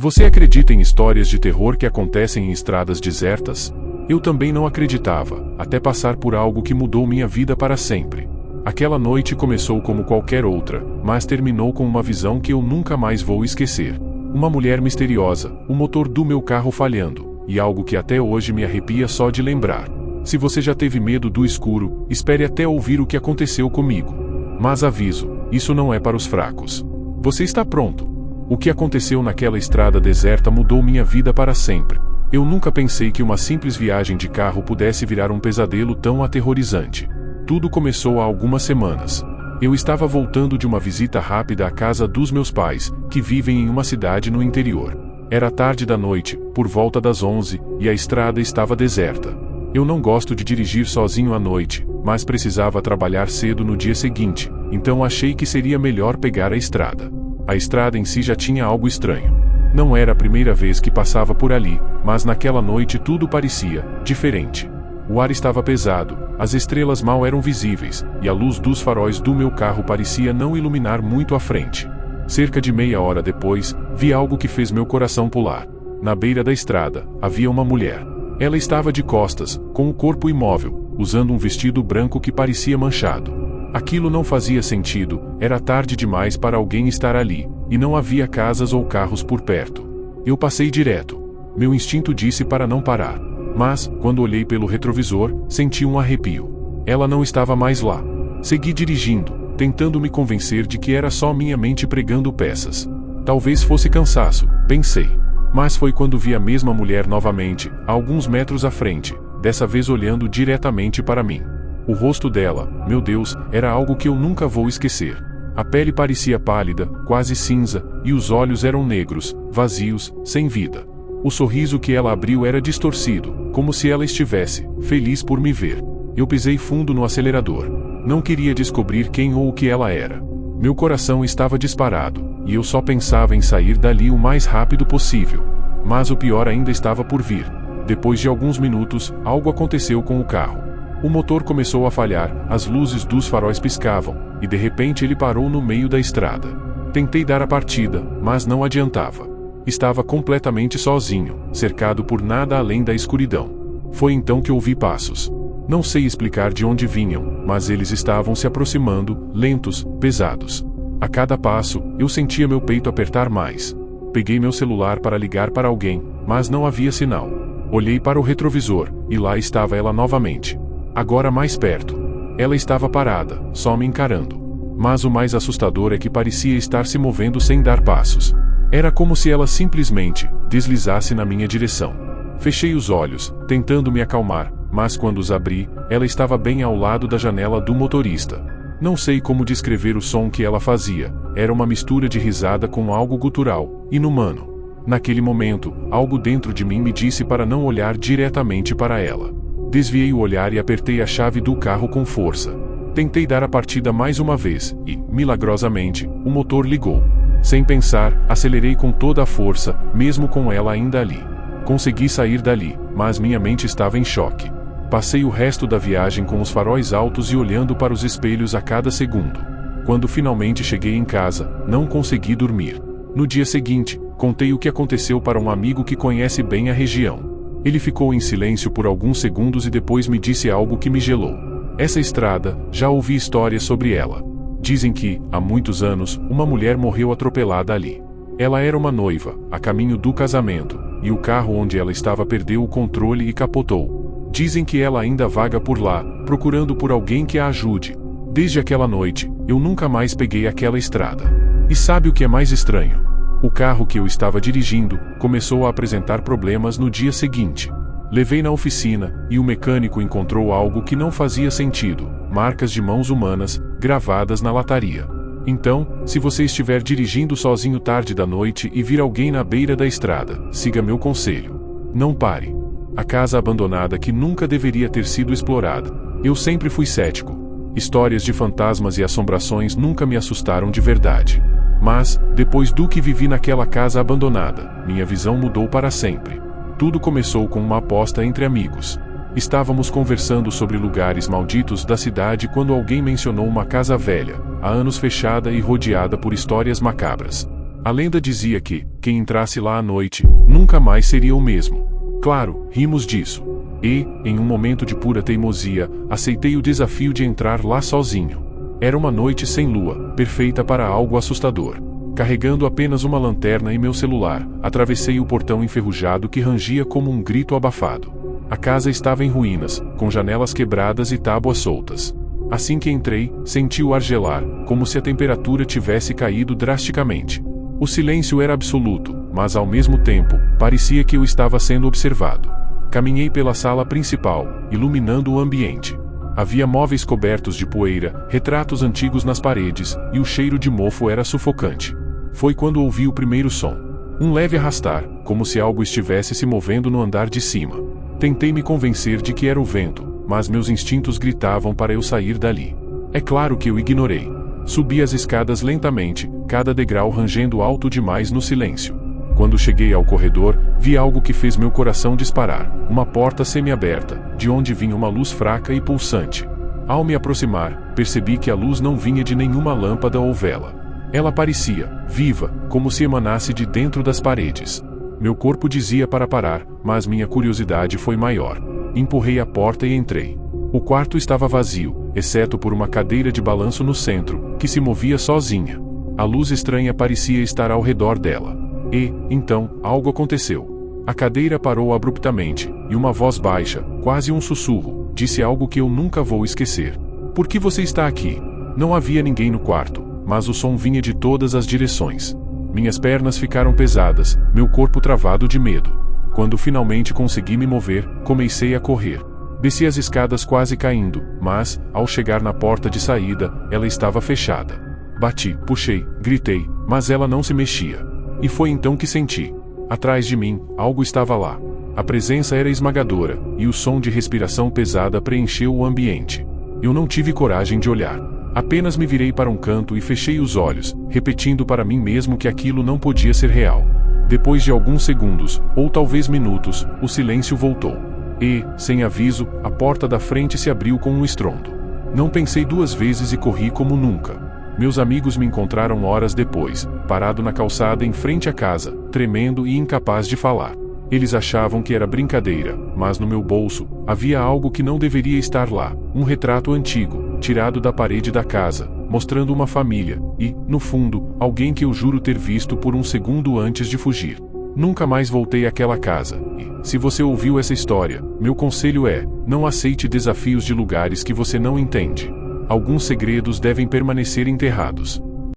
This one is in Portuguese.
Você acredita em histórias de terror que acontecem em estradas desertas? Eu também não acreditava, até passar por algo que mudou minha vida para sempre. Aquela noite começou como qualquer outra, mas terminou com uma visão que eu nunca mais vou esquecer. Uma mulher misteriosa, o motor do meu carro falhando, e algo que até hoje me arrepia só de lembrar. Se você já teve medo do escuro, espere até ouvir o que aconteceu comigo. Mas aviso, isso não é para os fracos. Você está pronto? O que aconteceu naquela estrada deserta mudou minha vida para sempre. Eu nunca pensei que uma simples viagem de carro pudesse virar um pesadelo tão aterrorizante. Tudo começou há algumas semanas. Eu estava voltando de uma visita rápida à casa dos meus pais, que vivem em uma cidade no interior. Era tarde da noite, por volta das 11, e a estrada estava deserta. Eu não gosto de dirigir sozinho à noite, mas precisava trabalhar cedo no dia seguinte, então achei que seria melhor pegar a estrada. A estrada em si já tinha algo estranho. Não era a primeira vez que passava por ali, mas naquela noite tudo parecia diferente. O ar estava pesado, as estrelas mal eram visíveis, e a luz dos faróis do meu carro parecia não iluminar muito à frente. Cerca de meia hora depois, vi algo que fez meu coração pular. Na beira da estrada, havia uma mulher. Ela estava de costas, com o corpo imóvel, usando um vestido branco que parecia manchado. Aquilo não fazia sentido, era tarde demais para alguém estar ali, e não havia casas ou carros por perto. Eu passei direto. Meu instinto disse para não parar. Mas, quando olhei pelo retrovisor, senti um arrepio. Ela não estava mais lá. Segui dirigindo, tentando me convencer de que era só minha mente pregando peças. Talvez fosse cansaço, pensei. Mas foi quando vi a mesma mulher novamente, a alguns metros à frente, dessa vez olhando diretamente para mim. O rosto dela, meu Deus, era algo que eu nunca vou esquecer. A pele parecia pálida, quase cinza, e os olhos eram negros, vazios, sem vida. O sorriso que ela abriu era distorcido, como se ela estivesse feliz por me ver. Eu pisei fundo no acelerador. Não queria descobrir quem ou o que ela era. Meu coração estava disparado, e eu só pensava em sair dali o mais rápido possível. Mas o pior ainda estava por vir. Depois de alguns minutos, algo aconteceu com o carro. O motor começou a falhar, as luzes dos faróis piscavam, e de repente ele parou no meio da estrada. Tentei dar a partida, mas não adiantava. Estava completamente sozinho, cercado por nada além da escuridão. Foi então que ouvi passos. Não sei explicar de onde vinham, mas eles estavam se aproximando, lentos, pesados. A cada passo, eu sentia meu peito apertar mais. Peguei meu celular para ligar para alguém, mas não havia sinal. Olhei para o retrovisor, e lá estava ela novamente. Agora mais perto. Ela estava parada, só me encarando. Mas o mais assustador é que parecia estar se movendo sem dar passos. Era como se ela simplesmente deslizasse na minha direção. Fechei os olhos, tentando me acalmar, mas quando os abri, ela estava bem ao lado da janela do motorista. Não sei como descrever o som que ela fazia, era uma mistura de risada com algo gutural, inumano. Naquele momento, algo dentro de mim me disse para não olhar diretamente para ela. Desviei o olhar e apertei a chave do carro com força. Tentei dar a partida mais uma vez, e, milagrosamente, o motor ligou. Sem pensar, acelerei com toda a força, mesmo com ela ainda ali. Consegui sair dali, mas minha mente estava em choque. Passei o resto da viagem com os faróis altos e olhando para os espelhos a cada segundo. Quando finalmente cheguei em casa, não consegui dormir. No dia seguinte, contei o que aconteceu para um amigo que conhece bem a região. Ele ficou em silêncio por alguns segundos e depois me disse algo que me gelou. Essa estrada, já ouvi histórias sobre ela. Dizem que, há muitos anos, uma mulher morreu atropelada ali. Ela era uma noiva, a caminho do casamento, e o carro onde ela estava perdeu o controle e capotou. Dizem que ela ainda vaga por lá, procurando por alguém que a ajude. Desde aquela noite, eu nunca mais peguei aquela estrada. E sabe o que é mais estranho? O carro que eu estava dirigindo começou a apresentar problemas no dia seguinte. Levei na oficina, e o mecânico encontrou algo que não fazia sentido, marcas de mãos humanas, gravadas na lataria. Então, se você estiver dirigindo sozinho tarde da noite e vir alguém na beira da estrada, siga meu conselho. Não pare. A casa abandonada que nunca deveria ter sido explorada. Eu sempre fui cético. Histórias de fantasmas e assombrações nunca me assustaram de verdade. Mas, depois do que vivi naquela casa abandonada, minha visão mudou para sempre. Tudo começou com uma aposta entre amigos. Estávamos conversando sobre lugares malditos da cidade quando alguém mencionou uma casa velha, há anos fechada e rodeada por histórias macabras. A lenda dizia que, quem entrasse lá à noite, nunca mais seria o mesmo. Claro, rimos disso. E, em um momento de pura teimosia, aceitei o desafio de entrar lá sozinho. Era uma noite sem lua, perfeita para algo assustador. Carregando apenas uma lanterna e meu celular, atravessei o portão enferrujado que rangia como um grito abafado. A casa estava em ruínas, com janelas quebradas e tábuas soltas. Assim que entrei, senti o ar gelar, como se a temperatura tivesse caído drasticamente. O silêncio era absoluto, mas ao mesmo tempo, parecia que eu estava sendo observado. Caminhei pela sala principal, iluminando o ambiente. Havia móveis cobertos de poeira, retratos antigos nas paredes, e o cheiro de mofo era sufocante. Foi quando ouvi o primeiro som. Um leve arrastar, como se algo estivesse se movendo no andar de cima. Tentei me convencer de que era o vento, mas meus instintos gritavam para eu sair dali. É claro que eu ignorei. Subi as escadas lentamente, cada degrau rangendo alto demais no silêncio. Quando cheguei ao corredor, vi algo que fez meu coração disparar. Uma porta semi-aberta, de onde vinha uma luz fraca e pulsante. Ao me aproximar, percebi que a luz não vinha de nenhuma lâmpada ou vela. Ela parecia viva, como se emanasse de dentro das paredes. Meu corpo dizia para parar, mas minha curiosidade foi maior. Empurrei a porta e entrei. O quarto estava vazio, exceto por uma cadeira de balanço no centro, que se movia sozinha. A luz estranha parecia estar ao redor dela. E, então, algo aconteceu. A cadeira parou abruptamente, e uma voz baixa, quase um sussurro, disse algo que eu nunca vou esquecer. Por que você está aqui? Não havia ninguém no quarto, mas o som vinha de todas as direções. Minhas pernas ficaram pesadas, meu corpo travado de medo. Quando finalmente consegui me mover, comecei a correr. Desci as escadas quase caindo, mas, ao chegar na porta de saída, ela estava fechada. Bati, puxei, gritei, mas ela não se mexia. E foi então que senti. Atrás de mim, algo estava lá. A presença era esmagadora, e o som de respiração pesada preencheu o ambiente. Eu não tive coragem de olhar. Apenas me virei para um canto e fechei os olhos, repetindo para mim mesmo que aquilo não podia ser real. Depois de alguns segundos, ou talvez minutos, o silêncio voltou. E, sem aviso, a porta da frente se abriu com um estrondo. Não pensei duas vezes e corri como nunca. Meus amigos me encontraram horas depois, parado na calçada em frente à casa, tremendo e incapaz de falar. Eles achavam que era brincadeira, mas no meu bolso, havia algo que não deveria estar lá, um retrato antigo, tirado da parede da casa, mostrando uma família, e, no fundo, alguém que eu juro ter visto por um segundo antes de fugir. Nunca mais voltei àquela casa, e, se você ouviu essa história, meu conselho é, não aceite desafios de lugares que você não entende. Alguns segredos devem permanecer enterrados.